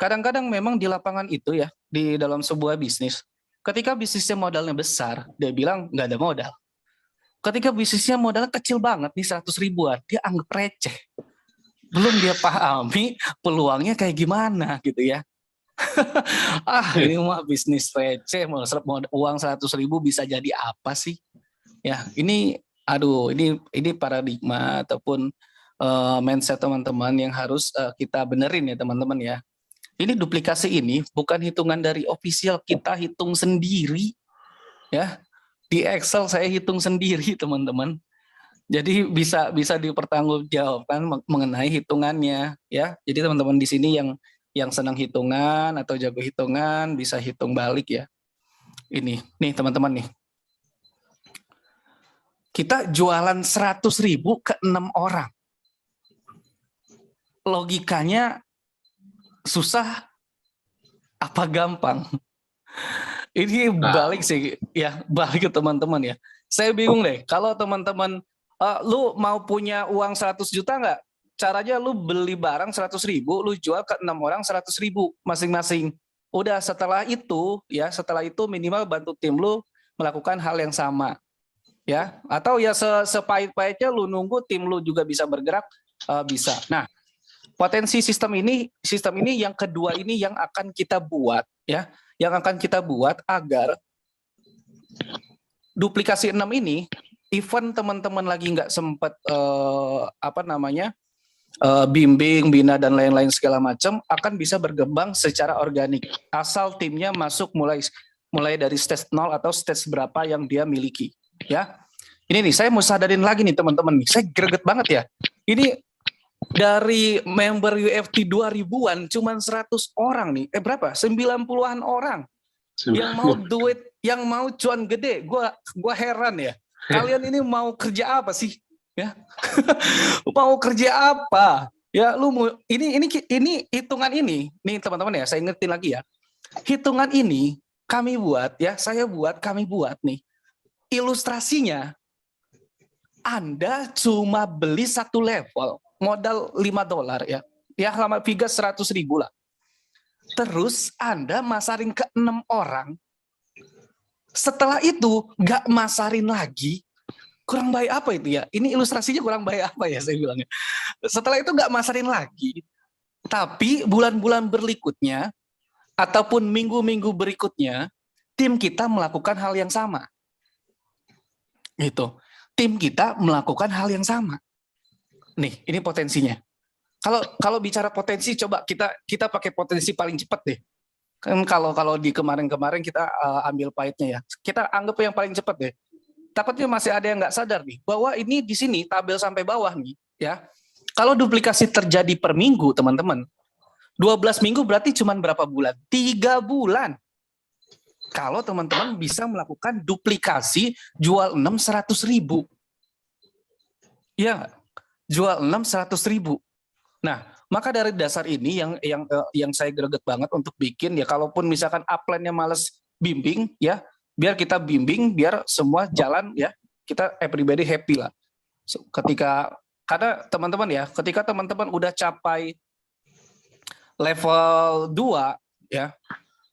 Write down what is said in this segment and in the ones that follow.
kadang-kadang memang di lapangan itu ya, di dalam sebuah bisnis, ketika bisnisnya modalnya besar, dia bilang nggak ada modal. Ketika bisnisnya modalnya kecil banget nih 100 ribuan, dia anggap receh. Belum dia pahami peluangnya kayak gimana gitu ya. Ini mah bisnis receh, uang 100 ribu bisa jadi apa sih? Ya, aduh, ini paradigma ataupun mindset teman-teman yang harus kita benerin ya teman-teman ya. Ini duplikasi ini bukan hitungan dari official, kita hitung sendiri ya. Di Excel saya hitung sendiri teman-teman. Jadi bisa dipertanggungjawabkan mengenai hitungannya ya. Jadi teman-teman di sini yang senang hitungan atau jago hitungan bisa hitung balik ya. Ini nih teman-teman nih. Kita jualan 100 ribu ke 6 orang. Logikanya susah apa gampang? Ini balik sih ya, balik ke teman-teman ya. Saya bingung deh, kalau teman-teman lu mau punya uang 100 juta nggak? Caranya lu beli barang 100 ribu, lu jual ke 6 orang 100 ribu masing-masing. Udah setelah itu minimal bantu tim lu melakukan hal yang sama. Ya, atau ya sepahit-pahitnya lu nunggu tim lu juga bisa bergerak, bisa. Nah, potensi sistem ini yang kedua ini yang akan kita buat ya, yang akan kita buat agar duplikasi 6 ini, even teman-teman lagi nggak sempat bimbing, bina dan lain-lain segala macam, akan bisa berkembang secara organik asal timnya masuk mulai dari stage 0 atau stage berapa yang dia miliki ya. Ini nih saya mau sadarin lagi nih teman-teman nih, saya greget banget ya. Ini dari member UFT 2000-an cuman 100 orang nih. Berapa? 90-an orang yang mau duit, yang mau cuan gede. Gua heran ya. Kalian ini mau kerja apa sih? Ya. Mau kerja apa? Ya lu mau ini hitungan ini. Nih teman-teman ya, saya ingetin lagi ya. Hitungan ini kami buat ya, kami buat nih. Ilustrasinya Anda cuma beli satu level, modal $5 ya. Ya lama Viga 100 ribu lah. Terus Anda masarin ke 6 orang. Setelah itu nggak masarin lagi. Kurang baik apa itu ya? Ini ilustrasinya kurang baik apa ya saya bilangnya. Setelah itu nggak masarin lagi. Tapi bulan-bulan berikutnya ataupun minggu-minggu berikutnya, tim kita melakukan hal yang sama. Gitu. Tim kita melakukan hal yang sama. Nih, ini potensinya. Kalau bicara potensi, coba kita pakai potensi paling cepat deh. Kan kalau di kemarin-kemarin kita ambil pahitnya ya. Kita anggap yang paling cepat deh. Takutnya masih ada yang nggak sadar nih, bahwa ini di sini tabel sampai bawah nih, ya. Kalau duplikasi terjadi per minggu, teman-teman, 12 minggu berarti cuma berapa bulan? 3 bulan. Kalau teman-teman bisa melakukan duplikasi jual 6 100 ribu. Ya, jual 6 100 ribu. Nah, maka dari dasar ini yang saya greget banget untuk bikin ya, kalaupun misalkan upline-nya males bimbing ya, biar kita bimbing, biar semua jalan ya, kita everybody happy lah. Karena teman-teman ya, ketika teman-teman udah capai level 2 ya,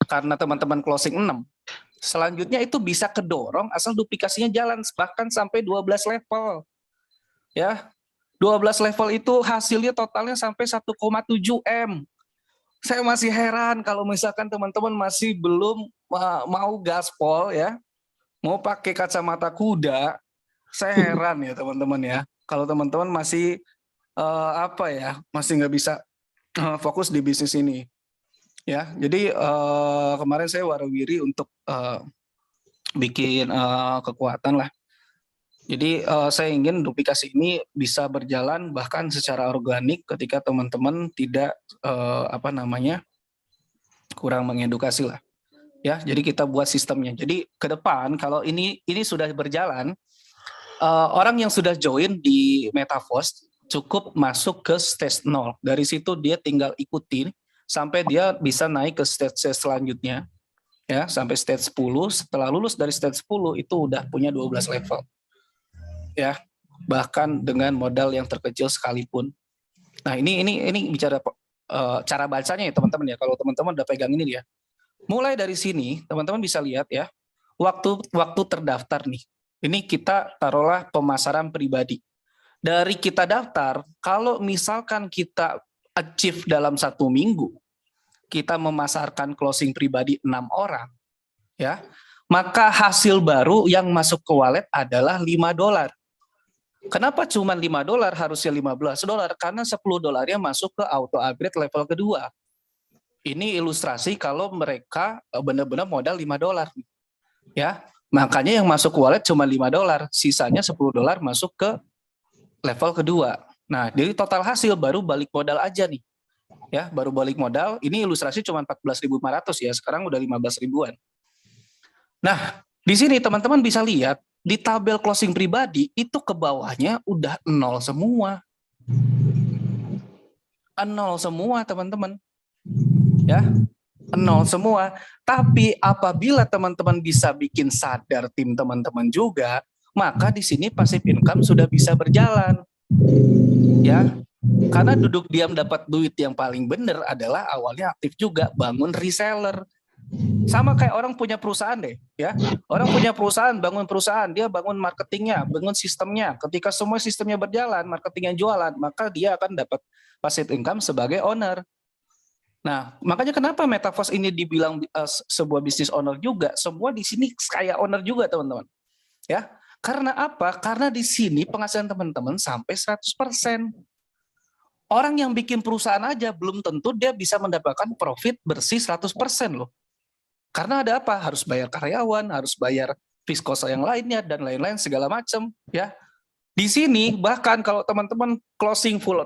karena teman-teman closing 6, selanjutnya itu bisa kedorong asal duplikasinya jalan bahkan sampai 12 level. Ya. 12 level itu hasilnya totalnya sampai 1,7 M. Saya masih heran kalau misalkan teman-teman masih belum mau gaspol ya, mau pakai kacamata kuda. Saya heran ya teman-teman ya. Kalau teman-teman masih masih nggak bisa fokus di bisnis ini. Ya, jadi kemarin saya warawiri untuk bikin kekuatan lah. Jadi saya ingin duplikasi ini bisa berjalan bahkan secara organik ketika teman-teman tidak kurang mengedukasi lah. Ya, jadi kita buat sistemnya. Jadi ke depan kalau ini sudah berjalan, orang yang sudah join di Metaverse cukup masuk ke stage 0. Dari situ dia tinggal ikutin sampai dia bisa naik ke stage selanjutnya. Ya, sampai stage 10. Setelah lulus dari stage 10 itu udah punya 12 level. Ya, bahkan dengan modal yang terkecil sekalipun. Nah, ini bicara cara bacanya ya teman-teman ya. Kalau teman-teman udah pegang ini dia. Mulai dari sini teman-teman bisa lihat ya. Waktu terdaftar nih. Ini kita taruhlah pemasaran pribadi. Dari kita daftar, kalau misalkan kita achieve dalam 1 minggu, kita memasarkan closing pribadi 6 orang, ya, maka hasil baru yang masuk ke wallet adalah $5. Kenapa cuma $5? Harusnya $15? Karena $10 masuk ke auto upgrade level kedua. Ini ilustrasi kalau mereka benar-benar modal $5, ya. Makanya yang masuk ke wallet cuma $5, sisanya $10 masuk ke level kedua. Nah, jadi total hasil baru balik modal aja nih. Ya, baru balik modal. Ini ilustrasi cuma 14.500 ya, sekarang udah 15 ribuan. Nah, di sini teman-teman bisa lihat di tabel closing pribadi itu ke bawahnya udah 0 semua. 0 semua, teman-teman. Ya, 0 semua. Tapi apabila teman-teman bisa bikin sadar tim teman-teman juga, maka di sini passive income sudah bisa berjalan. Ya, karena duduk diam dapat duit yang paling benar adalah awalnya aktif juga bangun reseller. Sama kayak orang punya perusahaan deh, ya. Orang punya perusahaan, bangun perusahaan, dia bangun marketingnya, bangun sistemnya. Ketika semua sistemnya berjalan, marketingnya jualan, maka dia akan dapat passive income sebagai owner. Nah, makanya kenapa Metaverse ini dibilang sebuah business owner juga? Semua di sini kayak owner juga, teman-teman. Ya, karena apa? Karena di sini penghasilan teman-teman sampai 100%. Orang yang bikin perusahaan aja belum tentu dia bisa mendapatkan profit bersih 100% loh. Karena ada apa? Harus bayar karyawan, harus bayar fixed cost yang lainnya dan lain-lain segala macam, ya. Di sini bahkan kalau teman-teman closing full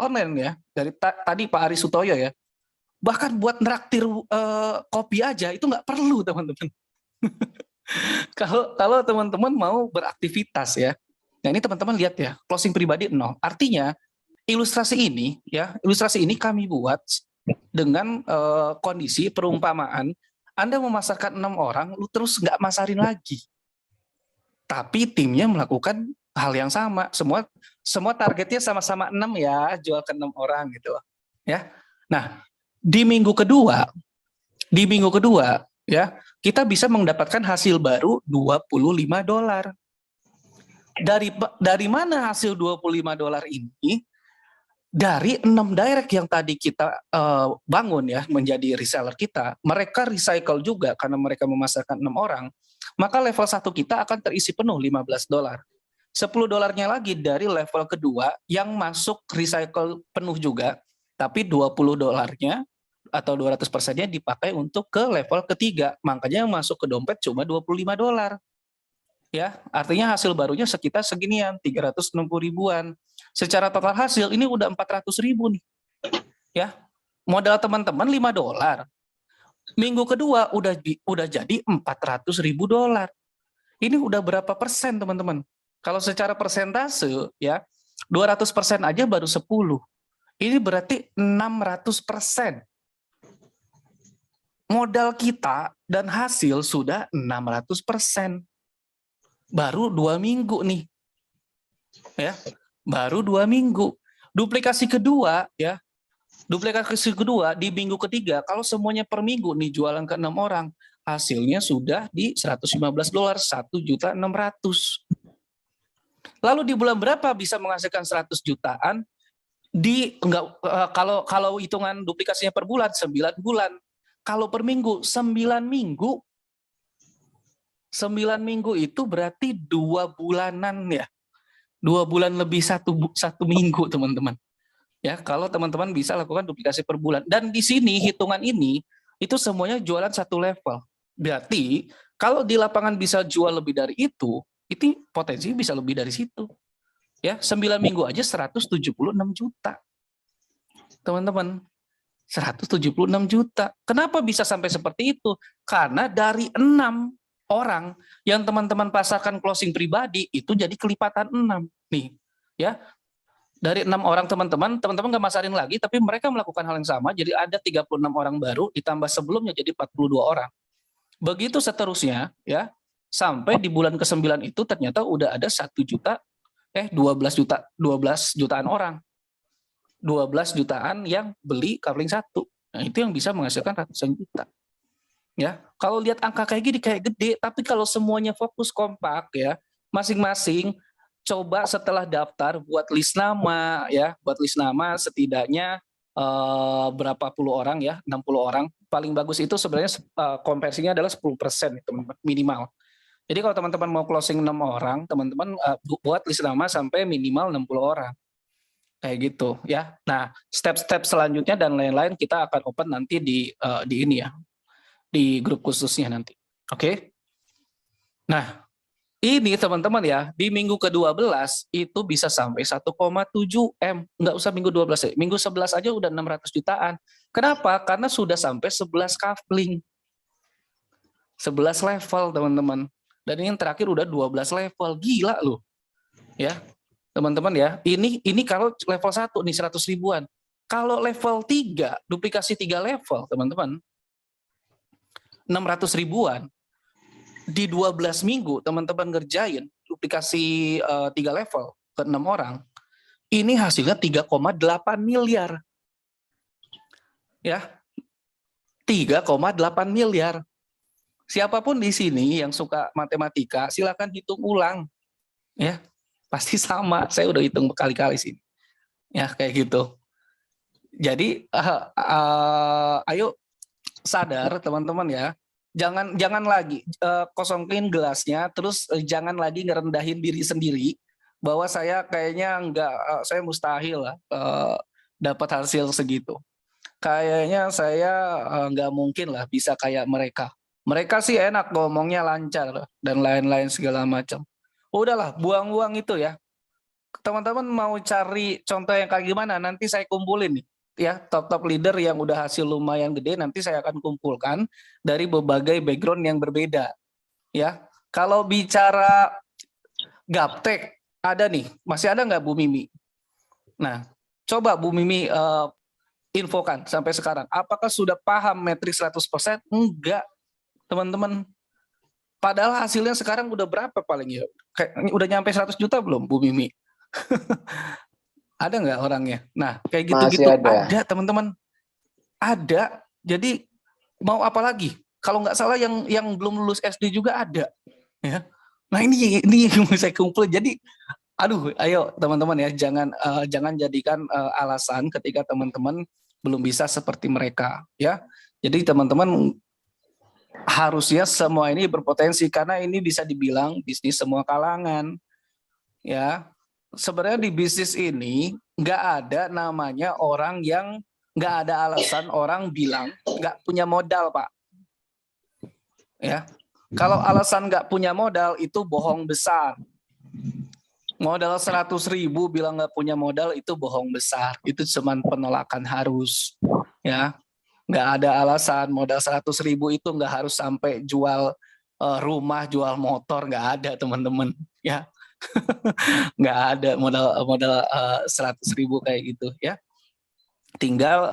online ya, dari tadi Pak Ari Sutoyo ya, bahkan buat nraktir kopi aja itu nggak perlu, teman-teman. Kalau teman-teman mau beraktivitas ya. Nah, ini teman-teman lihat ya, closing pribadi 0. Artinya ilustrasi ini kami buat dengan kondisi perumpamaan Anda memasarkan 6 orang, lu terus nggak masarin lagi. Tapi timnya melakukan hal yang sama. Semua targetnya sama-sama 6 ya, jual ke 6 orang gitu. Ya. Nah, di minggu kedua ya, kita bisa mendapatkan hasil baru $25. Dari mana hasil $25 ini? Dari 6 direct yang tadi kita bangun ya menjadi reseller kita, mereka recycle juga karena mereka memasarkan 6 orang, maka level 1 kita akan terisi penuh $15. $10 lagi dari level kedua yang masuk recycle penuh juga, tapi $20 atau 200%-nya dipakai untuk ke level ketiga, makanya yang masuk ke dompet cuma $25. Ya, artinya hasil barunya sekitar seginian, 360 ribuan. Secara total hasil ini udah 400 ribu nih. Ya, modal teman-teman $5. Minggu kedua udah jadi $400 ribu. Ini udah berapa persen, teman-teman? Kalau secara persentase ya, 200% aja baru 10. Ini berarti 600%. Modal kita dan hasil sudah 600%. Baru 2 minggu nih. Ya. Baru 2 minggu. Duplikasi kedua ya. Duplikasi kedua di minggu ketiga, kalau semuanya per minggu nih jualan ke 6 orang, hasilnya sudah di $115, 1.600.000. Lalu di bulan berapa bisa menghasilkan 100 jutaan? Kalau hitungan duplikasinya per bulan 9 bulan. Kalau per minggu 9 minggu. 9 minggu itu berarti 2 bulanan ya. 2 bulan lebih satu minggu, teman-teman. Ya, kalau teman-teman bisa lakukan duplikasi per bulan. Dan di sini hitungan ini itu semuanya jualan satu level. Berarti kalau di lapangan bisa jual lebih dari itu potensi bisa lebih dari situ. Ya, 9 minggu aja 176 juta. Teman-teman, 176 juta. Kenapa bisa sampai seperti itu? Karena dari 6 orang yang teman-teman pasarkan closing pribadi itu jadi kelipatan 6 nih ya. Dari 6 orang teman-teman nggak masarin lagi, tapi mereka melakukan hal yang sama, jadi ada 36 orang baru ditambah sebelumnya jadi 42 orang. Begitu seterusnya ya, sampai di bulan ke-9 itu ternyata udah ada 12 jutaan orang. 12 jutaan yang beli kafling 1. Nah, itu yang bisa menghasilkan ratusan juta. Ya, kalau lihat angka kayak gini kayak gede, tapi kalau semuanya fokus kompak ya, masing-masing coba setelah daftar buat list nama ya, buat list nama setidaknya berapa puluh orang ya, 60 orang. Paling bagus itu sebenarnya konversinya adalah 10% teman-teman, minimal. Jadi kalau teman-teman mau closing 6 orang, teman-teman buat list nama sampai minimal 60 orang. Kayak gitu ya. Nah, step-step selanjutnya dan lain-lain kita akan open nanti di ini ya, di grup khususnya nanti. Oke. Nah, ini teman-teman ya, di minggu ke-12 itu bisa sampai 1,7 M. Nggak usah minggu 12 ya. Minggu 11 aja udah 600 jutaan. Kenapa? Karena sudah sampai 11 kafling. 11 level, teman-teman. Dan yang terakhir udah 12 level. Gila loh. Ya. Teman-teman ya, ini kalau level 1 nih 100 ribuan. Kalau level 3, duplikasi 3 level, teman-teman, 600 ribuan, di 12 minggu teman-teman ngerjain duplikasi 3 level ke 6 orang, ini hasilnya 3,8 miliar. Ya, 3,8 miliar. Siapapun di sini yang suka matematika, silakan hitung ulang. Ya, pasti sama. Saya udah hitung berkali-kali sih. Ya, kayak gitu. Jadi, ayo sadar teman-teman ya. Jangan lagi kosongin gelasnya, terus jangan lagi ngerendahin diri sendiri bahwa saya kayaknya saya mustahil lah dapat hasil segitu. Kayaknya saya nggak mungkin lah bisa kayak mereka. Mereka sih enak ngomongnya lancar dan lain-lain segala macam. Udahlah, buang-buang itu ya. Teman-teman mau cari contoh yang kayak gimana? Nanti saya kumpulin nih. Ya, top leader yang udah hasil lumayan gede nanti saya akan kumpulkan dari berbagai background yang berbeda. Ya, kalau bicara gaptek ada nih, masih ada nggak Bu Mimi? Nah, coba Bu Mimi infokan sampai sekarang. Apakah sudah paham metrik 100%? Enggak, teman-teman. Padahal hasilnya sekarang udah berapa paling ya? Kayak udah nyampe 100 juta belum Bu Mimi? Ada nggak orangnya? Nah, kayak gitu-gitu ada teman-teman. Ada. Jadi mau apa lagi? Kalau nggak salah yang belum lulus SD juga ada. Ya. Nah ini yang saya kumpul. Jadi, aduh, ayo teman-teman ya, jangan jadikan alasan ketika teman-teman belum bisa seperti mereka. Ya. Jadi teman-teman harusnya semua ini berpotensi karena ini bisa dibilang bisnis semua kalangan. Ya. Sebenarnya di bisnis ini nggak ada namanya orang yang nggak ada alasan orang bilang nggak punya modal, Pak. Ya, kalau alasan nggak punya modal itu bohong besar. Modal 100.000 bilang nggak punya modal itu bohong besar. Itu cuma penolakan harus. Ya, nggak ada alasan modal 100.000 itu nggak harus sampai jual rumah, jual motor, nggak ada teman-teman. Ya. Nggak ada modal 100.000 kayak gitu ya. Tinggal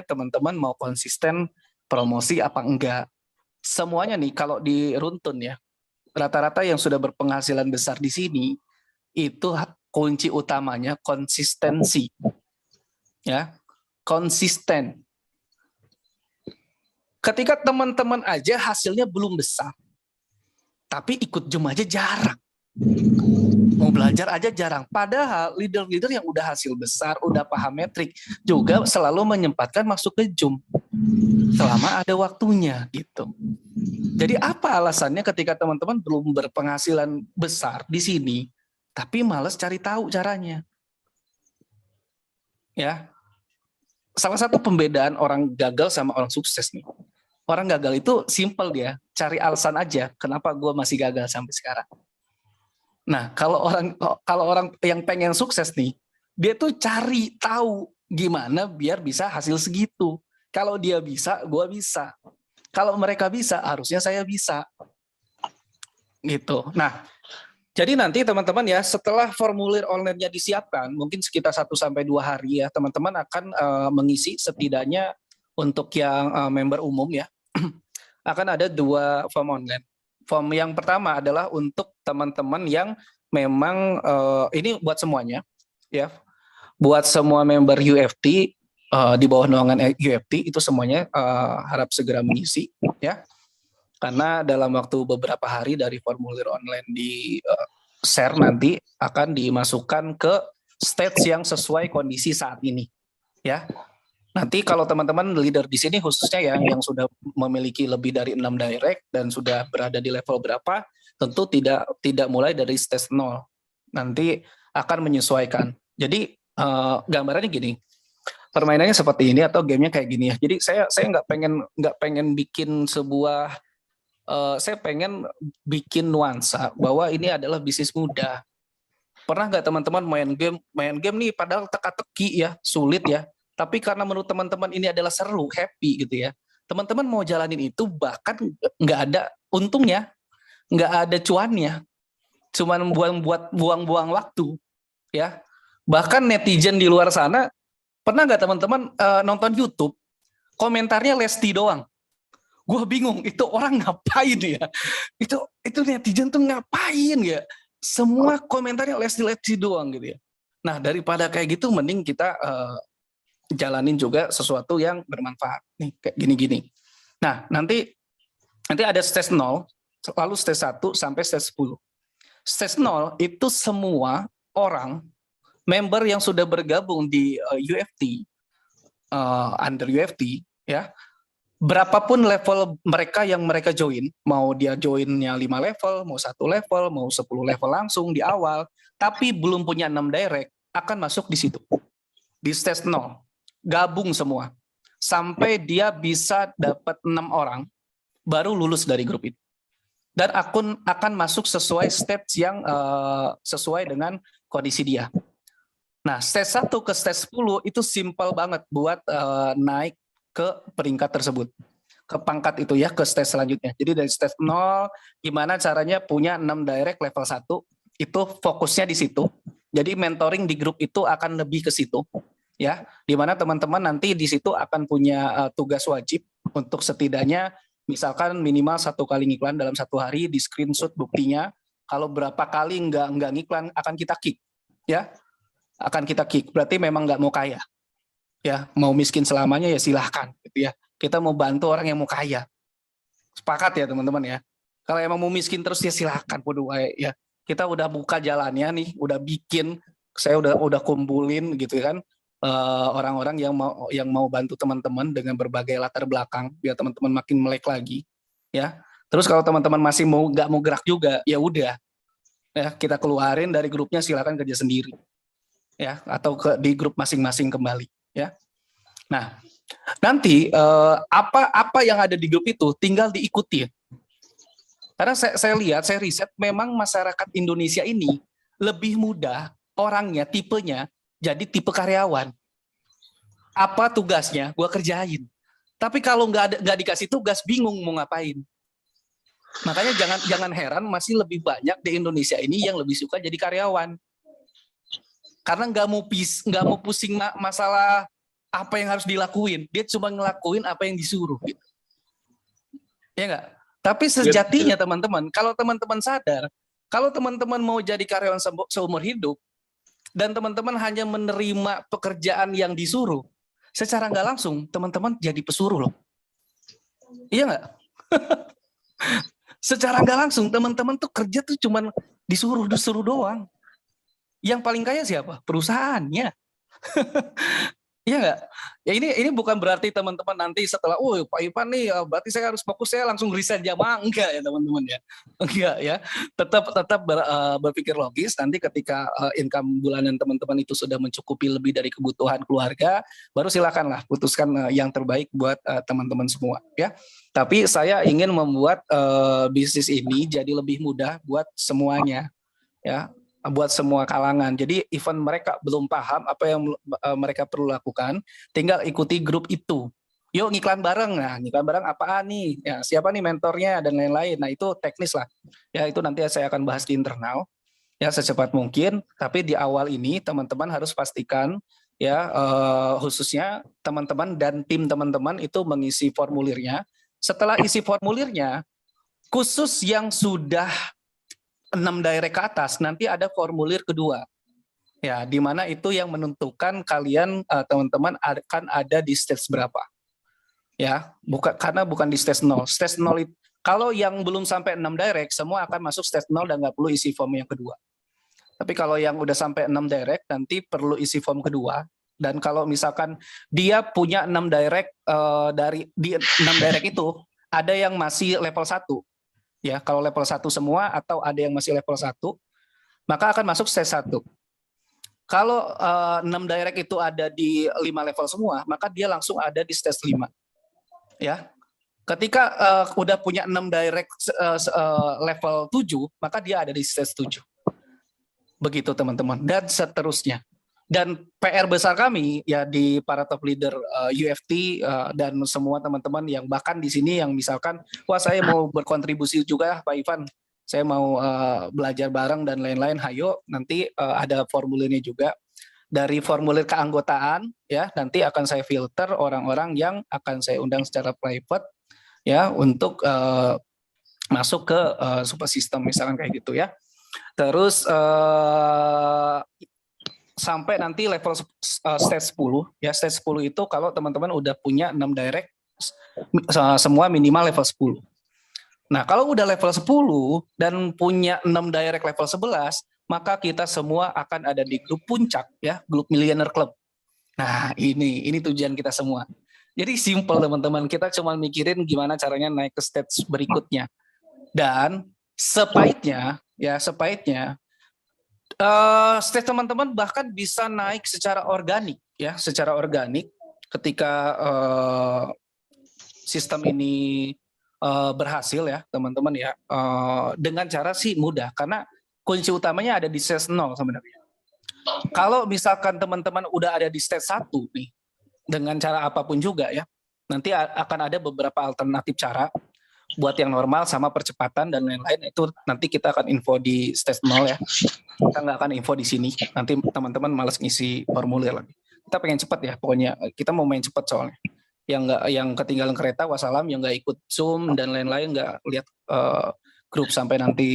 teman-teman mau konsisten promosi apa enggak. Semuanya nih kalau di Runtun ya, rata-rata yang sudah berpenghasilan besar di sini itu kunci utamanya konsistensi. Ya, konsisten. Ketika teman-teman aja hasilnya belum besar, tapi ikut Zoom aja jarang. Mau belajar aja jarang. Padahal leader-leader yang udah hasil besar, udah paham metrik, juga selalu menyempatkan masuk ke Zoom selama ada waktunya gitu. Jadi apa alasannya ketika teman-teman belum berpenghasilan besar di sini, tapi malas cari tahu caranya? Ya, salah satu pembedaan orang gagal sama orang sukses nih. Orang gagal itu simple dia, cari alasan aja kenapa gue masih gagal sampai sekarang. Nah, kalau orang yang pengen sukses nih, dia tuh cari tahu gimana biar bisa hasil segitu. Kalau dia bisa, gue bisa. Kalau mereka bisa, harusnya saya bisa. Gitu. Nah, jadi nanti teman-teman ya, setelah formulir online-nya disiapkan, mungkin sekitar 1-2 hari ya, teman-teman akan mengisi setidaknya untuk yang member umum ya, akan ada 2 form online. Form yang pertama adalah untuk teman-teman yang memang ini buat semuanya ya. buat semua member UFT di bawah naungan UFT itu semuanya harap segera mengisi ya. Karena dalam waktu beberapa hari dari formulir online di share nanti akan dimasukkan ke stage yang sesuai kondisi saat ini ya. Nanti kalau teman-teman leader di sini khususnya ya yang sudah memiliki lebih dari 6 direct dan sudah berada di level berapa, tentu tidak mulai dari stage 0. Nanti akan menyesuaikan. Jadi gambarannya gini. Permainannya seperti ini atau gamenya kayak gini ya. Jadi saya nggak pengen bikin sebuah saya pengen bikin nuansa bahwa ini adalah bisnis muda. Pernah nggak teman-teman main game nih padahal teka-teki ya, sulit ya. Tapi karena menurut teman-teman ini adalah seru, happy gitu ya. Teman-teman mau jalanin itu bahkan nggak ada untungnya, nggak ada cuannya. Cuman buang-buang waktu ya. Bahkan netizen di luar sana, pernah nggak teman-teman nonton YouTube, komentarnya Lesti doang. Gue bingung, itu orang ngapain ya? Itu netizen tuh ngapain ya? Semua komentarnya Lesti doang gitu ya. Nah daripada kayak gitu, mending kita jalanin juga sesuatu yang bermanfaat nih kayak gini-gini. Nah, nanti ada stage 0, lalu stage 1 sampai stage 10. Stage 0 itu semua orang member yang sudah bergabung di UFT under UFT ya. Berapapun level mereka yang mereka join, mau dia joinnya 5 level, mau 1 level, mau 10 level langsung di awal, tapi belum punya 6 direct, akan masuk di situ. Di stage 0. Gabung semua sampai dia bisa dapat 6 orang baru lulus dari grup itu dan akan masuk sesuai stage yang sesuai dengan kondisi dia. Nah stage 1 ke stage 10 itu simple banget buat naik ke peringkat tersebut, ke pangkat itu ya, ke stage selanjutnya. Jadi dari stage 0 gimana caranya punya 6 direct level 1, itu fokusnya di situ. Jadi mentoring di grup itu akan lebih ke situ ya, di mana teman-teman nanti di situ akan punya tugas wajib untuk setidaknya misalkan minimal 1 kali ngiklan dalam 1 hari, di screenshot buktinya. Kalau berapa kali nggak ngiklan akan kita kick ya, akan kita kick. Berarti memang nggak mau kaya ya, mau miskin selamanya ya silahkan gitu ya. Kita mau bantu orang yang mau kaya, sepakat ya teman-teman ya. Kalau emang mau miskin terus ya silahkan bodoh ya. Kita udah buka jalannya nih, udah bikin, saya udah kumpulin gitu kan orang-orang yang mau bantu teman-teman dengan berbagai latar belakang biar teman-teman makin melek lagi ya. Terus kalau teman-teman masih nggak mau gerak juga, ya udah ya kita keluarin dari grupnya, silakan kerja sendiri ya, atau di grup masing-masing kembali ya. Nah nanti apa yang ada di grup itu tinggal diikuti. Karena saya lihat, saya riset, memang masyarakat Indonesia ini lebih mudah orangnya, tipenya jadi tipe karyawan. Apa tugasnya? Gua kerjain. Tapi kalau nggak dikasih tugas, bingung mau ngapain. Makanya jangan heran masih lebih banyak di Indonesia ini yang lebih suka jadi karyawan. Karena nggak mau pusing masalah apa yang harus dilakuin. Dia cuma ngelakuin apa yang disuruh. Gitu. Ya nggak? Tapi sejatinya teman-teman, kalau teman-teman sadar, kalau teman-teman mau jadi karyawan seumur hidup, dan teman-teman hanya menerima pekerjaan yang disuruh, secara nggak langsung teman-teman jadi pesuruh loh. Iya nggak? Secara nggak langsung teman-teman tuh kerja tuh cuman disuruh doang. Yang paling kaya siapa? Perusahaannya. Iya nggak? Ya ini bukan berarti teman-teman nanti setelah, Pak Ivan nih, berarti saya harus fokus, saya langsung resign jamaah. Enggak ya teman-teman ya. Enggak ya. Tetap berpikir logis. Nanti ketika income bulanan teman-teman itu sudah mencukupi lebih dari kebutuhan keluarga, baru silakanlah putuskan yang terbaik buat teman-teman semua ya. Tapi saya ingin membuat bisnis ini jadi lebih mudah buat semuanya ya, buat semua kalangan. Jadi even mereka belum paham apa yang mereka perlu lakukan, tinggal ikuti grup itu. Yuk ngiklan bareng. Nah, ngiklan bareng apaan nih? Ya, siapa nih mentornya dan lain-lain. Nah, itu teknis lah. Ya, itu nanti saya akan bahas di internal ya secepat mungkin, tapi di awal ini teman-teman harus pastikan ya khususnya teman-teman dan tim teman-teman itu mengisi formulirnya. Setelah isi formulirnya, khusus yang sudah 6 direct ke atas, nanti ada formulir kedua. Ya, di mana itu yang menentukan kalian teman-teman akan ada di stage berapa. Ya, karena bukan di stage 0. Stage 0 itu kalau yang belum sampai 6 direct semua akan masuk stage 0 dan nggak perlu isi form yang kedua. Tapi kalau yang udah sampai 6 direct nanti perlu isi form kedua. Dan kalau misalkan dia punya 6 direct dari di 6 direct itu ada yang masih level 1. Ya, kalau level 1 semua atau ada yang masih level 1, maka akan masuk stage 1. Kalau 6 direct itu ada di 5 level semua, maka dia langsung ada di stage 5. Ya. Ketika udah punya 6 direct level 7, maka dia ada di stage 7. Begitu teman-teman, dan seterusnya. Dan PR besar kami ya di para top leader UFT dan semua teman-teman yang bahkan di sini yang misalkan, wah saya mau berkontribusi juga Pak Ivan, saya mau belajar bareng dan lain-lain, hayo nanti ada formulirnya juga. Dari formulir keanggotaan ya nanti akan saya filter orang-orang yang akan saya undang secara private ya untuk masuk ke super system misalkan kayak gitu ya. Terus sampai nanti level stage 10 ya, stage 10 itu kalau teman-teman udah punya 6 direct semua minimal level 10. Nah, kalau udah level 10 dan punya 6 direct level 11, maka kita semua akan ada di grup puncak ya, grup Millionaire Club. Nah, ini tujuan kita semua. Jadi simple teman-teman, kita cuma mikirin gimana caranya naik ke stage berikutnya. Dan sepahitnya stage teman-teman bahkan bisa naik secara organik ya, secara organik ketika sistem ini berhasil ya teman-teman ya, dengan cara sih mudah karena kunci utamanya ada di stage 0 sebenarnya. Kalau misalkan teman-teman udah ada di stage 1 nih, dengan cara apapun juga ya, nanti akan ada beberapa alternatif cara buat yang normal sama percepatan dan lain-lain, itu nanti kita akan info di stage 0 ya. Kita nggak akan info di sini, nanti teman-teman malas ngisi formulir lagi. Kita pengen cepat ya, pokoknya kita mau main cepat soalnya. Yang ketinggalan kereta wassalam, yang nggak ikut Zoom dan lain-lain, nggak lihat grup sampai nanti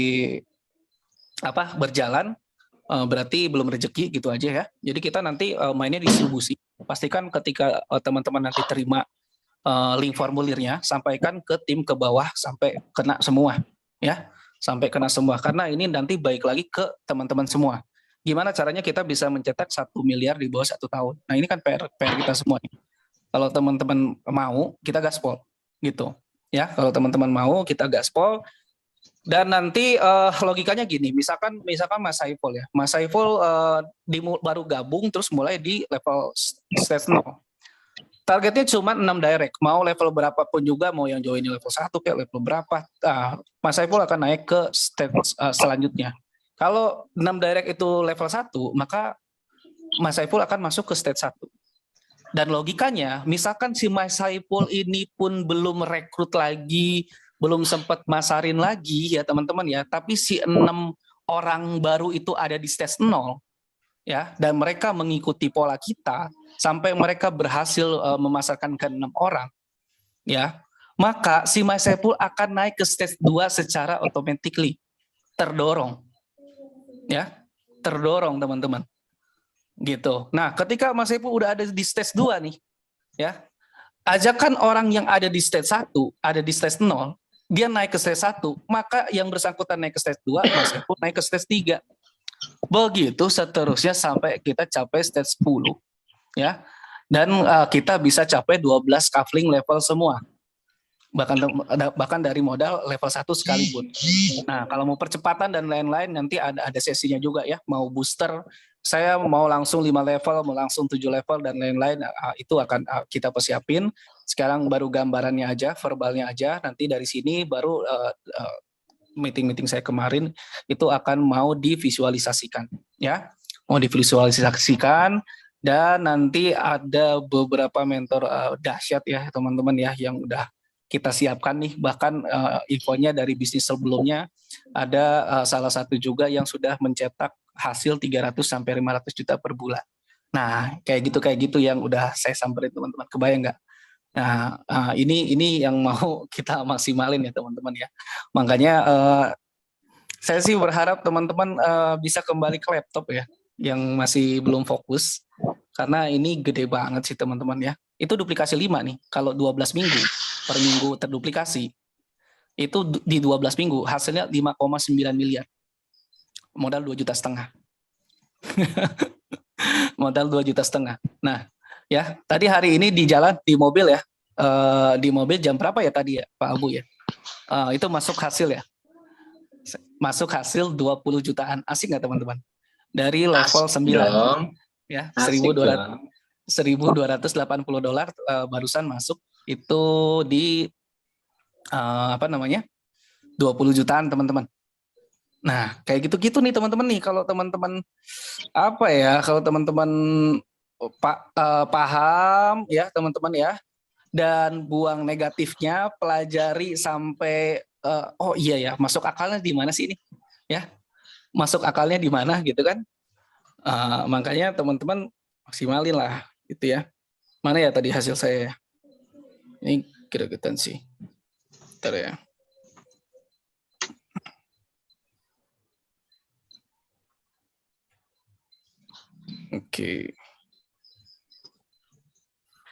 berjalan, berarti belum rezeki gitu aja ya. Jadi kita nanti mainnya distribusi. Pastikan ketika teman-teman nanti terima link formulirnya, sampaikan ke tim ke bawah sampai kena semua ya, sampai kena semua, karena ini nanti baik lagi ke teman-teman semua. Gimana caranya kita bisa mencetak 1 miliar di bawah 1 tahun. Nah ini kan PR kita semua nih. Kalau teman-teman mau, kita gaspol gitu ya. Kalau teman-teman mau, kita gaspol. Dan nanti logikanya gini, misalkan Mas Saiful ya, Mas Saiful baru gabung terus mulai di level stage 0. Targetnya cuma 6 direct, mau level berapapun juga, mau yang join di level 1 kayak level berapa, Mas Saiful akan naik ke stage selanjutnya. Kalau 6 direct itu level 1, maka Mas Saiful akan masuk ke stage 1. Dan logikanya, misalkan si Mas Saiful ini pun belum rekrut lagi, belum sempat masarin lagi ya teman-teman ya, tapi si 6 orang baru itu ada di stage 0 ya, dan mereka mengikuti pola kita sampai mereka berhasil memasarkan ke 6 orang ya, maka si Mas Saiful akan naik ke stage 2 secara automatically, terdorong ya, terdorong teman-teman gitu. Nah ketika Mas Saiful udah ada di stage 2 nih ya, ajakan orang yang ada di stage 1, ada di stage 0, dia naik ke stage 1, maka yang bersangkutan naik ke stage 2, Mas Saiful naik ke stage 3. Begitu seterusnya sampai kita capai stage 10 ya. Dan kita bisa capai 12 kafling level semua. Bahkan dari modal level 1 sekalipun. Nah, kalau mau percepatan dan lain-lain nanti ada sesinya juga ya, mau booster, saya mau langsung 5 level, mau langsung 7 level dan lain-lain, itu akan kita persiapin. Sekarang baru gambarannya aja, verbalnya aja, nanti dari sini baru meeting-meeting saya kemarin itu akan mau divisualisasikan ya, mau divisualisasikan. Dan nanti ada beberapa mentor dahsyat ya teman-teman ya, yang udah kita siapkan nih, bahkan infonya dari bisnis sebelumnya ada salah satu juga yang sudah mencetak hasil 300 sampai 500 juta per bulan. Nah kayak gitu yang udah saya samperin teman-teman, kebayang nggak? Nah ini yang mau kita maksimalin ya teman-teman ya. Makanya saya sih berharap teman-teman bisa kembali ke laptop ya. yang masih belum fokus, karena ini gede banget sih teman-teman ya. Itu duplikasi 5 nih. Kalau 12 minggu, per minggu terduplikasi, itu di 12 minggu hasilnya 5,9 miliar. Modal 2,5 juta. Modal 2,5 juta. Nah, ya, tadi hari ini di jalan, di mobil ya. Di mobil jam berapa ya tadi ya, Pak Abu ya? Itu masuk hasil ya. Masuk hasil 20 jutaan. Asik nggak teman-teman? Dari level 9. Dong. Ya, Asik 1.280 dolar barusan masuk itu di apa namanya 20 jutaan teman-teman. Nah kayak gitu-gitu nih teman-teman nih, kalau teman-teman apa ya, kalau teman-teman paham ya teman-teman ya, dan buang negatifnya, pelajari sampai oh iya ya, masuk akalnya di mana sih ini ya, masuk akalnya di mana gitu kan. Makanya teman-teman maksimalin lah gitu ya. Mana ya tadi hasil saya? Ini kira-kira sih. Bentar ya. Oke.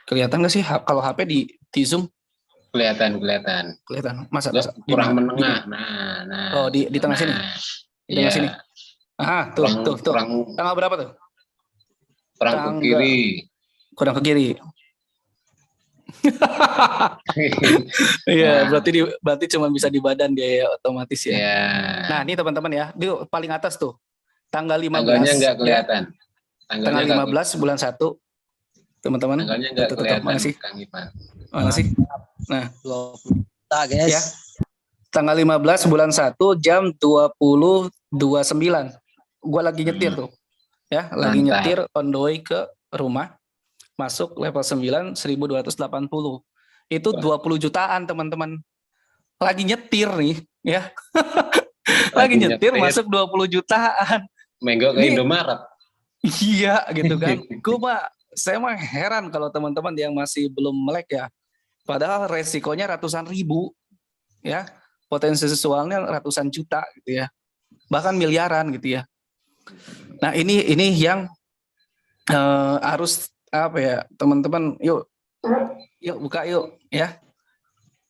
Kelihatan nggak sih kalau HP di Zoom? Kelihatan. Kelihatan. Masa Kurang dimana? menengah. Nah. Oh, di tengah sini. Di tengah sini. Tuh. Tanggal berapa tuh? Kurang ke kiri. Kurang ke kiri. Iya, berarti cuma bisa di badan dia ya, otomatis ya. Nah, ini teman-teman ya, di paling atas tuh. Tanggal 15. Tanggalnya nggak kelihatan. Ya, tanggal 15 bulan 1. Teman-teman. Tanggalnya nggak kelihatan. Mana sih? Kang Ipan. Mana sih? Nah, 20. Guys. Ya. Tanggal 15 bulan 1 jam 20.29. Gua lagi nyetir tuh. Ya, lagi nyetir on the way ke rumah. Masuk level 9 1.280. Itu 20 jutaan teman-teman. Lagi nyetir nih ya. Lagi nyetir masuk 20 jutaan. Menggo ke Indomaret. Iya gitu kan. Saya mah heran kalau teman-teman yang masih belum melek ya. Padahal resikonya ratusan ribu ya. Potensi seksualnya ratusan juta gitu ya. Bahkan miliaran gitu ya. Nah, ini yang harus apa ya, teman-teman, yuk buka yuk ya.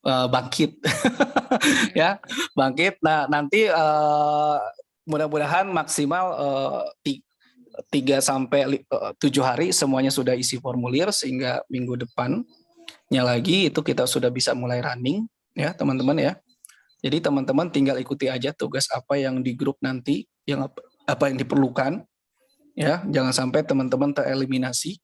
Bangkit. Ya, bangkit. Nah, nanti mudah-mudahan maksimal 3 sampai 7 hari semuanya sudah isi formulir, sehingga minggu depannya lagi itu kita sudah bisa mulai running ya, teman-teman ya. Jadi teman-teman tinggal ikuti aja tugas apa yang di grup nanti, yang apa yang diperlukan ya, jangan sampai teman-teman tereliminasi.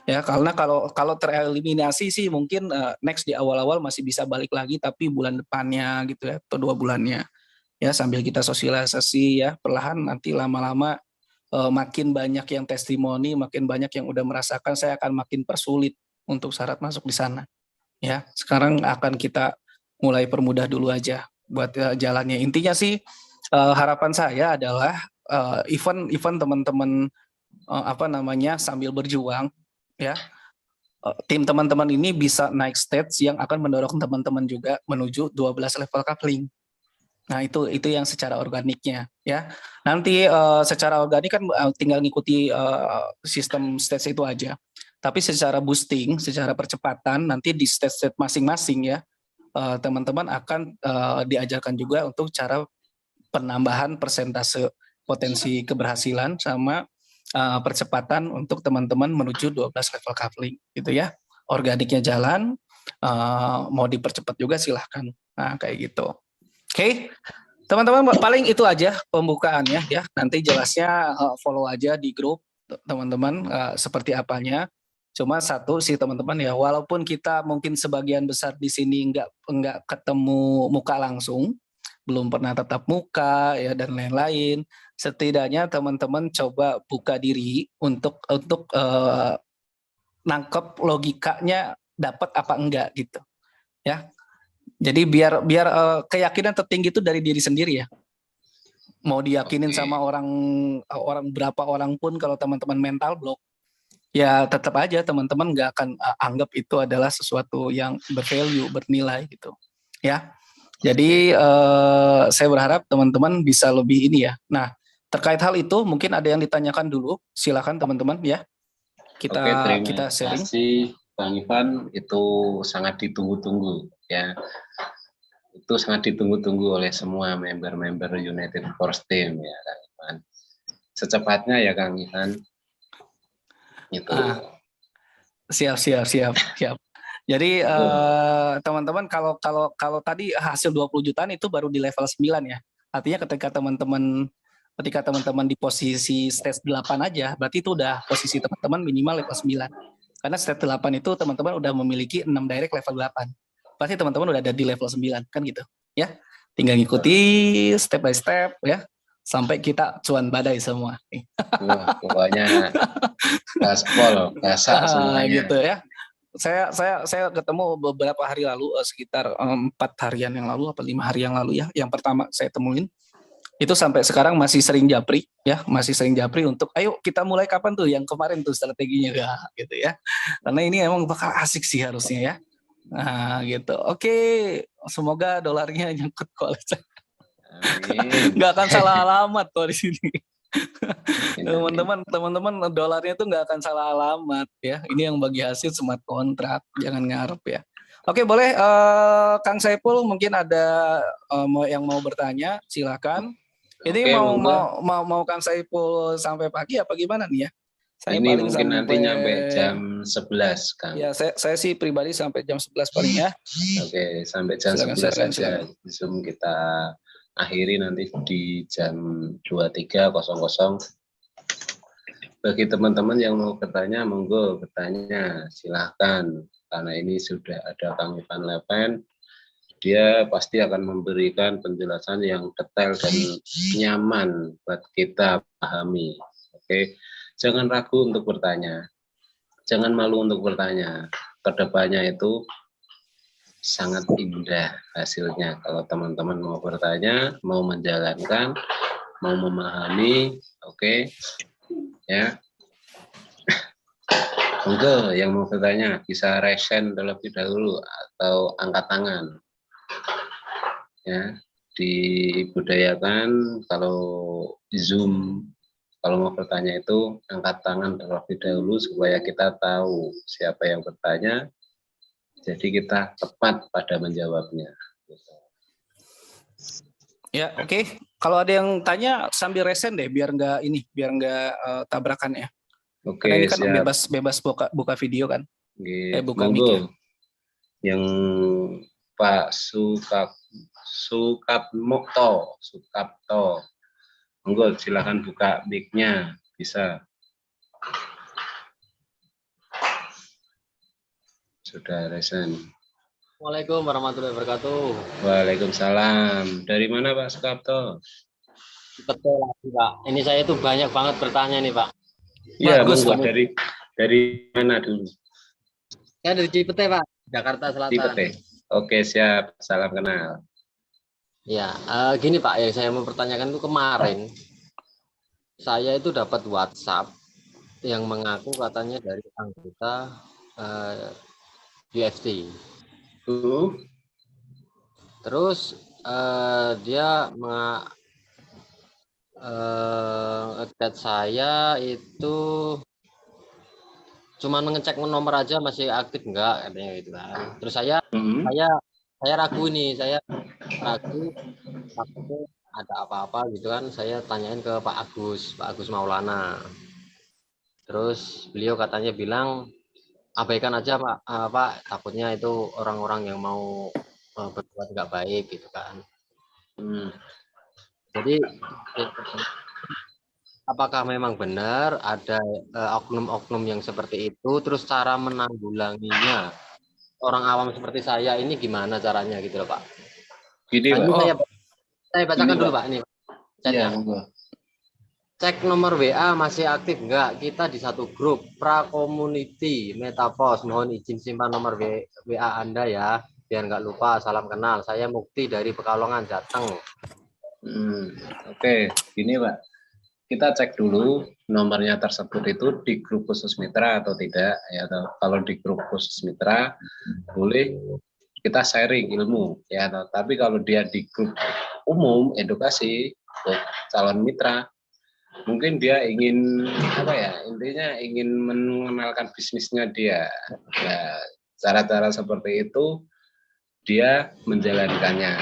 Ya, karena kalau tereliminasi sih mungkin next di awal-awal masih bisa balik lagi, tapi bulan depannya gitu ya, atau 2 bulannya ya, sambil kita sosialisasi ya, perlahan nanti lama-lama makin banyak yang testimoni, makin banyak yang udah merasakan, saya akan makin persulit untuk syarat masuk di sana ya. Sekarang akan kita mulai permudah dulu aja buat jalannya. Intinya sih harapan saya adalah event teman-teman apa namanya, sambil berjuang ya, tim teman-teman ini bisa naik stage yang akan mendorong teman-teman juga menuju 12 level coupling. Nah, itu yang secara organiknya ya. Nanti secara organik kan tinggal ngikuti sistem stage itu aja. Tapi secara boosting, secara percepatan nanti di stage masing-masing ya, teman-teman akan diajarkan juga untuk cara penambahan persentase potensi keberhasilan sama percepatan untuk teman-teman menuju 12 level coupling gitu ya. Organiknya jalan, mau dipercepat juga silahkan. Nah, kayak gitu. Oke, teman-teman, paling itu aja pembukaannya ya. Nanti jelasnya follow aja di grup teman-teman seperti apanya. Cuma satu sih teman-teman ya, walaupun kita mungkin sebagian besar di sini nggak ketemu muka langsung, belum pernah tatap muka ya dan lain-lain, setidaknya teman-teman coba buka diri untuk nangkep logikanya dapat apa enggak gitu ya. Jadi biar keyakinan tertinggi itu dari diri sendiri ya. Mau diyakinin sama orang berapa orang pun, kalau teman-teman mental block, ya tetap aja teman-teman nggak akan anggap itu adalah sesuatu yang bervalue, bernilai gitu ya. Jadi saya berharap teman-teman bisa lebih ini ya. Nah, terkait hal itu mungkin ada yang ditanyakan dulu. Silakan teman-teman ya. Oke, terima Kita sharing. kasih Bang Ivan, itu sangat ditunggu-tunggu ya. Itu sangat ditunggu-tunggu oleh semua member-member United Force Team ya Kang Ivan. Secepatnya ya Kang Ivan. Itu. Siap. Jadi teman-teman kalau tadi hasil 20 jutaan itu baru di level 9 ya. Artinya ketika teman-teman di posisi stage 8 aja, berarti itu udah posisi teman-teman minimal level 9. Karena stage 8 itu teman-teman udah memiliki 6 direct level 8. Pasti teman-teman udah ada di level 9 kan gitu. Ya. Tinggal ngikuti step by step ya sampai kita cuan badai semua. Wah, pokoknya gaspol, gasak semuanya. Gitu ya. Saya ketemu beberapa hari lalu, sekitar 4 harian yang lalu atau 5 hari yang lalu ya. Yang pertama saya temuin itu sampai sekarang masih sering japri ya, masih sering japri untuk ayo kita mulai kapan tuh yang kemarin tuh strateginya gitu ya. Karena ini emang bakal asik sih harusnya ya. Nah gitu. Oke, semoga dolarnya nyangkut ke wallet saya. Nggak akan salah alamat tuh di sini. Teman-teman dolarnya tuh nggak akan salah alamat ya. Ini yang bagi hasil smart contract, jangan ngarep ya. Oke, boleh Kang Saiful mungkin ada yang mau bertanya, silakan. Ini Oke, mau Kang Saiful sampai pagi apa gimana nih ya? Saya ini paling mungkin nanti nyampe jam 11 Kang. Ya, saya sih pribadi sampai jam 11 paling ya. Oke, sampai jam Silakan, 11 saja. silakan. Zoom kita akhiri nanti di jam 23.00. Bagi teman-teman yang mau bertanya, monggo bertanya, silahkan. Karena ini sudah ada Kang Ivan Lepen, dia pasti akan memberikan penjelasan yang detail dan nyaman buat kita pahami. Oke, jangan ragu untuk bertanya, jangan malu untuk bertanya. Kedepannya itu sangat indah hasilnya. Kalau teman-teman mau bertanya, mau menjalankan, mau memahami, oke, ya. Monggo yang mau bertanya bisa raise hand terlebih dahulu atau angkat tangan. Ya, dibudayakan kalau Zoom kalau mau bertanya itu angkat tangan terlebih dahulu supaya kita tahu siapa yang bertanya. Jadi kita tepat pada menjawabnya. Ya, oke. Kalau ada yang tanya sambil resen deh biar nggak tabrakan ya. Oke, karena ini kan siap. bebas buka video kan. Buka mic ya. Yang Pak Sukapto. Monggo silakan buka mic-nya, bisa. Sudah resen. Assalamualaikum warahmatullahi wabarakatuh. Waalaikumsalam. Dari mana Pak Sukapto? Betul Pak. Ini saya tuh banyak banget bertanya nih Pak. Iya, monggo dari mana dulu? Saya dari Cipete Pak, Jakarta Selatan. Cipete. Oke, siap. Salam kenal. Ya, gini Pak, yang saya mau pertanyakan itu kemarin saya itu dapat WhatsApp yang mengaku katanya dari anggota UFC. Terus dia ngechat saya itu cuma ngecek nomor aja masih aktif enggak katanya gitu kan. Terus saya ragu nih, saya ragu takutnya ada apa-apa gitu kan. Saya tanyain ke Pak Agus Maulana. Terus beliau katanya bilang abaikan aja Pak, takutnya itu orang-orang yang mau berbuat nggak baik gitu kan. Jadi apakah memang benar ada oknum-oknum yang seperti itu? Terus cara menanggulanginya orang awam seperti saya ini gimana caranya gitu loh Pak? Gini, Pak. Saya bacakan dulu Pak ini. Iya, cek nomor WA masih aktif enggak? Kita di satu grup pra community Metapos. Mohon izin simpan nomor WA Anda ya, biar nggak lupa. Salam kenal. Saya Mukti dari Pekalongan, Jateng. Oke, gini Pak. Kita cek dulu nomornya tersebut itu di grup khusus mitra atau tidak. Ya, kalau di grup khusus mitra boleh kita sharing ilmu. Ya, tapi kalau dia di grup umum edukasi calon mitra mungkin dia ingin apa ya, intinya ingin mengenalkan bisnisnya dia. Ya, cara-cara seperti itu dia menjalankannya.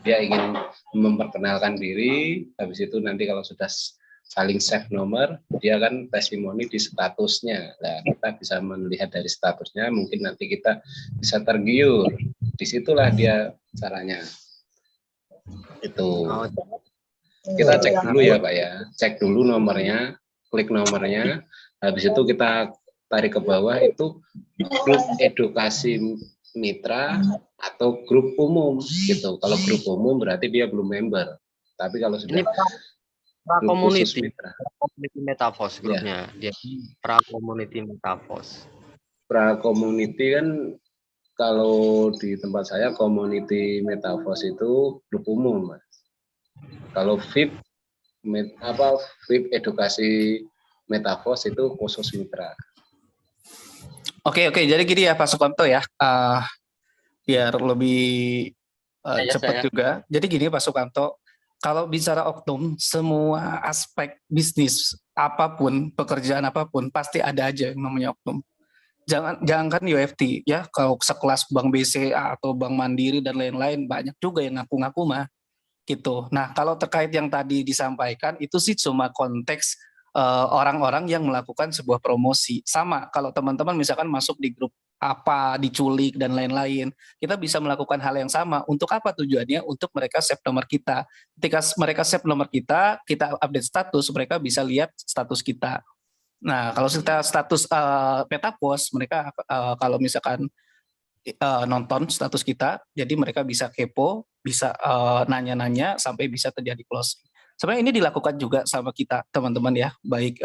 Dia ingin memperkenalkan diri, habis itu nanti kalau sudah saling save nomor, dia kan testimoni di statusnya. Nah, kita bisa melihat dari statusnya, mungkin nanti kita bisa tergiur. Disitulah dia caranya. Itu. Kita cek dulu ya Pak ya, cek dulu nomornya, klik nomornya, habis itu kita tarik ke bawah itu grup edukasi mitra atau grup umum gitu. Kalau grup umum berarti dia belum member, tapi kalau sudah grup khusus mitra. Community Metavos grupnya, dia pra community Metavos. Pra community kan kalau di tempat saya community Metavos itu grup umum, Mas. Kalau VIP edukasi Metavos itu khusus mitra. Oke, jadi gini ya Pak Sukamto ya, biar lebih cepat juga. Jadi gini Pak Sukamto, kalau bicara oknum, semua aspek bisnis apapun, pekerjaan apapun, pasti ada aja yang namanya oknum. Jangankan UFT ya, kalau sekelas Bank BCA atau Bank Mandiri dan lain-lain, banyak juga yang ngaku-ngaku mah gitu. Nah, kalau terkait yang tadi disampaikan, itu sih cuma konteks orang-orang yang melakukan sebuah promosi. Sama, kalau teman-teman misalkan masuk di grup apa, diculik, dan lain-lain, kita bisa melakukan hal yang sama. Untuk apa tujuannya? Untuk mereka save nomor kita. Ketika mereka save nomor kita update status, mereka bisa lihat status kita. Nah, kalau kita status Metapos, mereka kalau misalkan nonton status kita, jadi mereka bisa kepo, bisa nanya-nanya sampai bisa terjadi closing. Sebenarnya ini dilakukan juga sama kita teman-teman ya, baik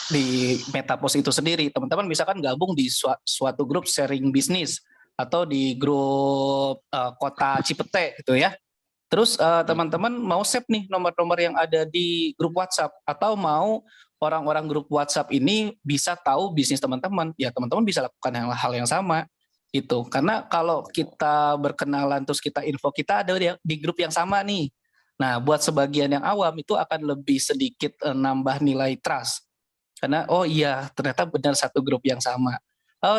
di Metapos itu sendiri. Teman-teman misalkan gabung di suatu grup sharing bisnis atau di grup kota Cipete gitu ya. Terus teman-teman mau save nih nomor-nomor yang ada di grup WhatsApp, atau mau orang-orang grup WhatsApp ini bisa tahu bisnis teman-teman, ya teman-teman bisa lakukan hal yang sama gitu. Karena kalau kita berkenalan terus kita info kita ada di grup yang sama nih. Nah, buat sebagian yang awam itu akan lebih sedikit nambah nilai trust. Karena oh iya ternyata benar satu grup yang sama.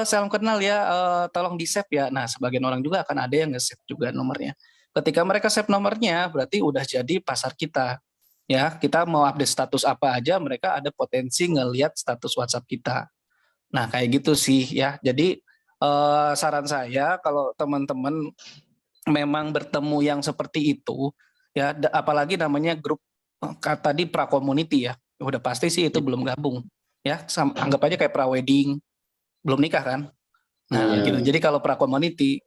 Salam kenal ya, tolong di-save ya. Nah, sebagian orang juga akan ada yang nge-save juga nomornya. Ketika mereka save nomornya, berarti udah jadi pasar kita. Ya, kita mau update status apa aja, mereka ada potensi ngelihat status WhatsApp kita. Nah, kayak gitu sih ya. Jadi saran saya kalau teman-teman memang bertemu yang seperti itu, ya, apalagi namanya grup tadi pra community ya, udah pasti sih itu belum gabung. Ya, anggap aja kayak pra wedding, belum nikah kan. Nah, gitu. Jadi kalau pra community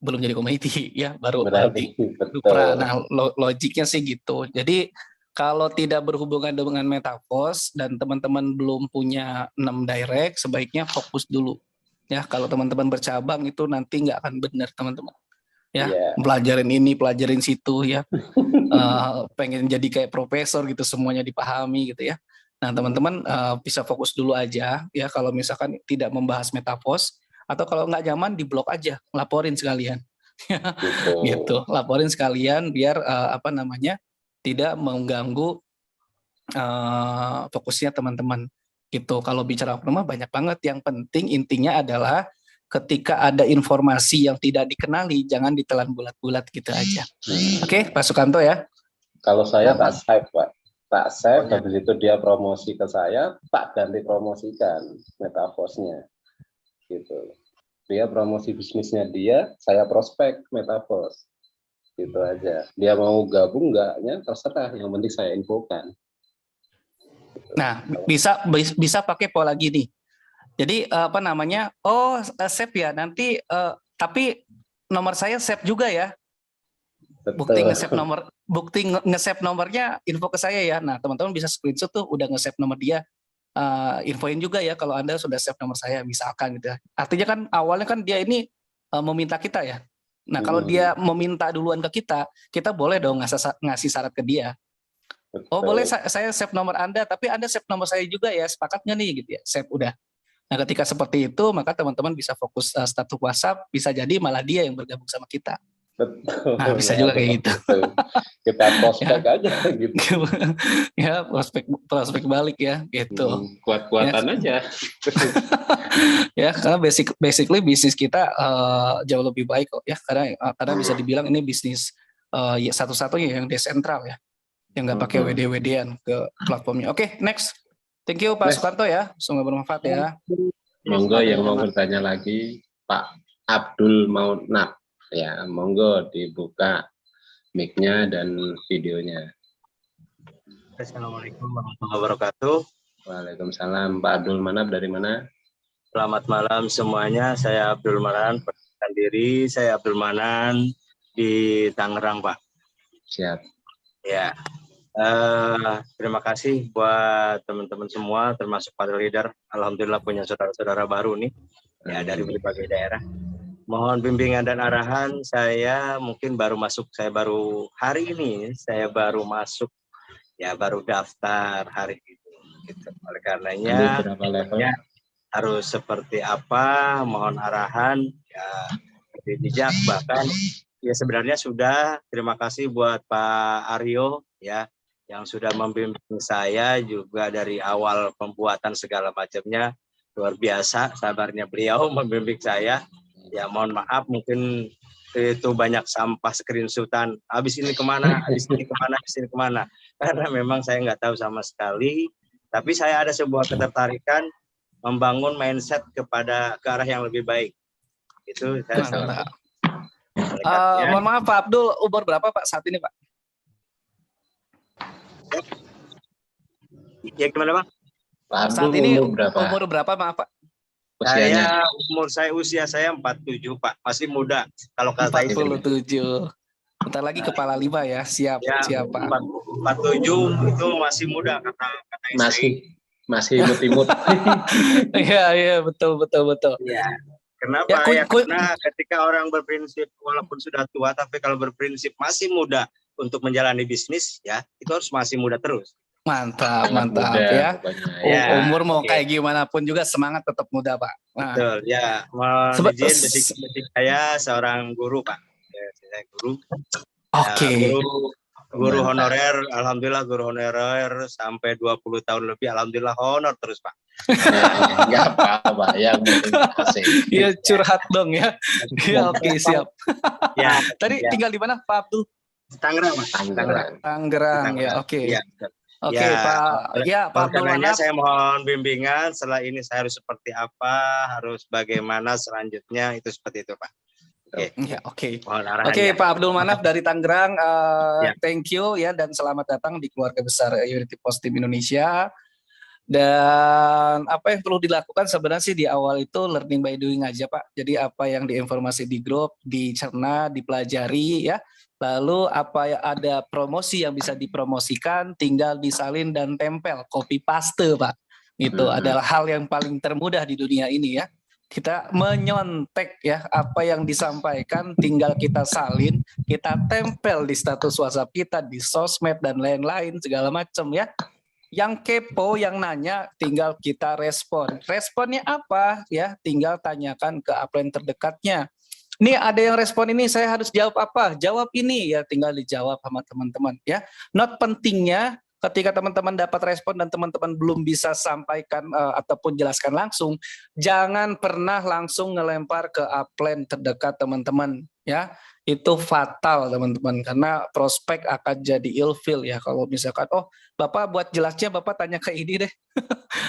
belum jadi community ya, baru di pra. Nah, logiknya sih gitu. Jadi kalau tidak berhubungan dengan Metavos dan teman-teman belum punya 6 direct, sebaiknya fokus dulu. Ya, kalau teman-teman bercabang itu nanti nggak akan benar teman-teman. Ya, pelajarin ini, pelajarin situ ya. Pengen jadi kayak profesor gitu, semuanya dipahami gitu ya. Nah, teman-teman bisa fokus dulu aja ya, kalau misalkan tidak membahas Metavos, atau kalau nggak nyaman di blok aja, laporin sekalian. Gitu, laporin sekalian biar tidak mengganggu fokusnya teman-teman gitu. Kalau bicara oknum banyak banget, yang penting intinya adalah ketika ada informasi yang tidak dikenali jangan ditelan bulat-bulat gitu aja. Oke, Pak Sukanto ya. Kalau saya tak save Pak, tak save, habis itu dia promosi ke saya, tak ganti promosikan Metavosnya gitu. Dia promosi bisnisnya dia, saya prospek Metavos. Gitu aja. Dia mau gabung enggaknya terserah, yang penting saya infokan. Nah, bisa pakai pola gini. Jadi save ya nanti, tapi nomor saya save juga ya. Bukti nge-save nomornya info ke saya ya. Nah, teman-teman bisa screenshot tuh udah nge-save nomor dia. Infoin juga ya kalau Anda sudah save nomor saya misalkan gitu. Artinya kan awalnya kan dia ini meminta kita ya. Nah, kalau dia meminta duluan ke kita boleh dong ngasih syarat ke dia. Betul. Oh, boleh saya save nomor Anda, tapi Anda save nomor saya juga ya, sepakat nggak nih gitu ya, save udah. Nah, ketika seperti itu, maka teman-teman bisa fokus status WhatsApp, bisa jadi malah dia yang bergabung sama kita. Betul. Nah, bisa juga kayak gitu. Kita prospek aja gitu. Ya, prospek balik ya, gitu. Kuat-kuatan aja. Ya, karena basically bisnis kita jauh lebih baik kok ya, karena bisa dibilang ini bisnis ya satu-satunya yang desentral ya, yang nggak pakai WD-WD-an ke platformnya. Oke, next. Thank you Pak Sukanto ya, semoga bermanfaat ya. Monggo yang mau bertanya lagi, Pak Abdul Maunab. Ya, monggo dibuka mic-nya dan videonya. Assalamualaikum warahmatullahi wabarakatuh. Waalaikumsalam. Pak Abdul Manap dari mana? Selamat malam semuanya. Saya Abdul Manan. Perkenalkan diri, saya Abdul Manan di Tangerang, Pak. Siap. Ya. Terima kasih buat teman-teman semua, termasuk para leader. Alhamdulillah punya saudara-saudara baru nih, ya dari berbagai daerah. Mohon bimbingan dan arahan. Saya mungkin baru masuk, saya baru hari ini, saya baru masuk, ya baru daftar hari itu. Gitu. Oleh karenanya, berapa level? harus seperti apa, mohon arahan, ya lebih bijak, bahkan ya sebenarnya sudah. Terima kasih buat Pak Aryo ya, yang sudah membimbing saya juga dari awal pembuatan segala macamnya. Luar biasa sabarnya beliau membimbing saya. Ya mohon maaf mungkin itu banyak sampah screenshotan, habis ini kemana, habis ini kemana, habis ini kemana, karena memang saya nggak tahu sama sekali. Tapi saya ada sebuah ketertarikan membangun mindset ke arah yang lebih baik. Itu saya salah. Mohon maaf Pak Abdul, umur berapa Pak saat ini Pak? Ya gimana Pak? Pak Abdul Saat ini umur berapa maaf Pak? usianya? Usia saya 47 Pak, masih muda. Kalau kata 47. Bentar lagi kepala 5 ya, siap Pak. 47 itu masih muda kata istri. Masih imut-imut. Iya betul. Iya. Kenapa ya? Karena ketika orang berprinsip walaupun sudah tua, tapi kalau berprinsip masih muda untuk menjalani bisnis ya, itu harus masih muda terus. Mantap ya. Umur mau kayak gimana pun juga semangat tetap muda Pak. Nah. Betul ya. Mohon izin basic saya seorang guru Pak. Saya guru. Oke. Guru honorer, alhamdulillah guru honorer sampai 20 tahun lebih, alhamdulillah honor terus Pak. Enggak apa-apa, yang penting asik. Iya curhat dong ya. Iya oke, siap. Ya. Tadi tinggal di mana Pak Abdul? Tangerang Mas. Tangerang ya, oke. Ya. Oke Pak. Ya Pak Abdul Manap. Saya mohon bimbingan setelah ini saya harus seperti apa, harus bagaimana selanjutnya, itu seperti itu Pak. Oke. Oke Pak Abdul Manap dari Tangerang, thank you ya dan selamat datang di keluarga besar Unity Post Team Indonesia. Dan apa yang perlu dilakukan sebenarnya sih di awal itu learning by doing aja Pak. Jadi apa yang diinformasi di grup dicerna, dipelajari ya. Lalu apa ada promosi yang bisa dipromosikan, tinggal disalin dan tempel, copy paste Pak. Itu adalah hal yang paling termudah di dunia ini ya. Kita menyontek ya apa yang disampaikan, tinggal kita salin, kita tempel di status WhatsApp kita, di sosmed dan lain-lain segala macam ya. Yang kepo, yang nanya, tinggal kita respon. Responnya apa ya? Tinggal tanyakan ke upline terdekatnya. Nih ada yang respon ini, saya harus jawab apa? Jawab ini ya, tinggal dijawab sama teman-teman ya. Not pentingnya ketika teman-teman dapat respon dan teman-teman belum bisa sampaikan ataupun jelaskan langsung, jangan pernah langsung ngelempar ke upline terdekat teman-teman ya. Itu fatal teman-teman, karena prospek akan jadi ilfil ya kalau misalkan Bapak buat jelasnya Bapak tanya ke ini deh.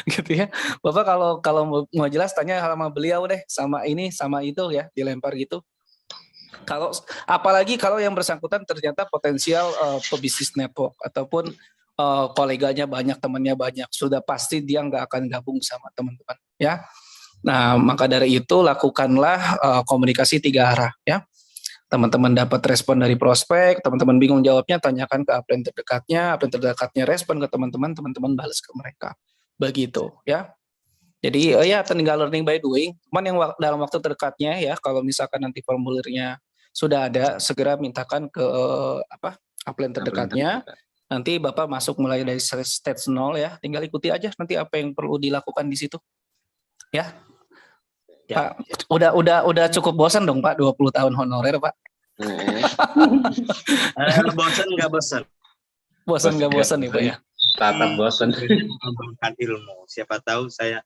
Gitu ya. Bapak kalau mau jelas tanya sama beliau deh, sama ini sama itu ya, dilempar gitu. Kalau apalagi kalau yang bersangkutan ternyata potensial pebisnis network ataupun koleganya banyak, temannya banyak, sudah pasti dia nggak akan gabung sama teman-teman ya. Nah maka dari itu lakukanlah komunikasi 3 arah ya. Teman-teman dapat respon dari prospek, teman-teman bingung jawabnya, tanyakan ke upline terdekatnya respon ke teman-teman, teman-teman balas ke mereka. Begitu ya. Jadi ya tinggal learning by doing. Cuman yang dalam waktu terdekatnya ya, kalau misalkan nanti formulirnya sudah ada, segera mintakan ke upline terdekatnya. Nanti Bapak masuk mulai dari stage 0 ya, tinggal ikuti aja nanti apa yang perlu dilakukan di situ. Ya. Pak, udah cukup bosan dong Pak 20 tahun honorer Pak. Bosan nggak bosan? Bosan nggak bosan nih Pak ya? Tatap bosan. Mengembangkan ilmu. Siapa tahu saya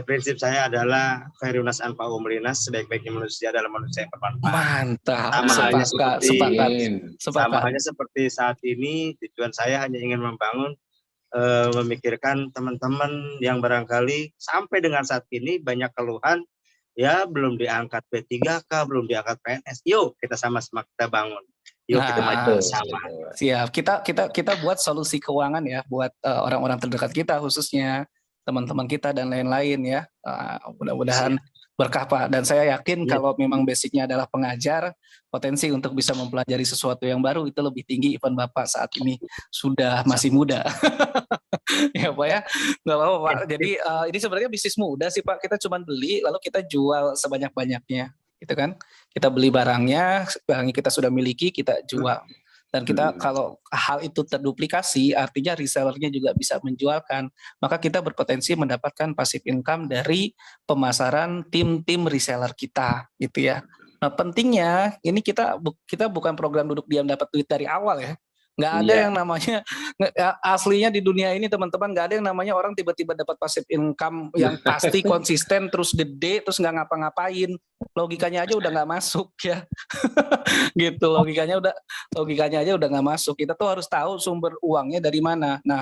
prinsip saya adalah Khairunas anfa'u linas, sebaik-baiknya manusia adalah manusia yang bermanfaat. Mantap. Sama halnya Sepakat. halnya seperti saat ini, tujuan saya hanya ingin membangun, memikirkan teman-teman yang barangkali sampai dengan saat ini banyak keluhan, ya belum diangkat P3K, belum diangkat PNS. Yuk kita sama-sama kita bangun. Yuk kita maju bersama. Siap. Kita buat solusi keuangan ya buat orang-orang terdekat kita, khususnya teman-teman kita dan lain-lain ya. Mudah-mudahan berkah Pak. Dan saya yakin kalau memang basicnya adalah pengajar, potensi untuk bisa mempelajari sesuatu yang baru itu lebih tinggi even Bapak saat ini sudah masih muda. Ya Pak ya, nggak apa-apa Pak. Jadi ini sebenarnya bisnis muda sih Pak. Kita cuma beli lalu kita jual sebanyak-banyaknya, gitu kan? Kita beli barangnya kita sudah miliki, kita jual. Dan kita kalau hal itu terduplikasi, artinya resellernya juga bisa menjualkan, maka kita berpotensi mendapatkan passive income dari pemasaran tim-tim reseller kita, gitu ya. Nah pentingnya ini kita bukan program duduk diam dapat duit dari awal ya. Nggak ada yang namanya, aslinya di dunia ini teman-teman, nggak ada yang namanya orang tiba-tiba dapat passive income yang pasti konsisten terus gede terus nggak ngapa-ngapain. Logikanya aja udah nggak masuk ya. Gitu, logikanya aja udah nggak masuk. Kita tuh harus tahu sumber uangnya dari mana. Nah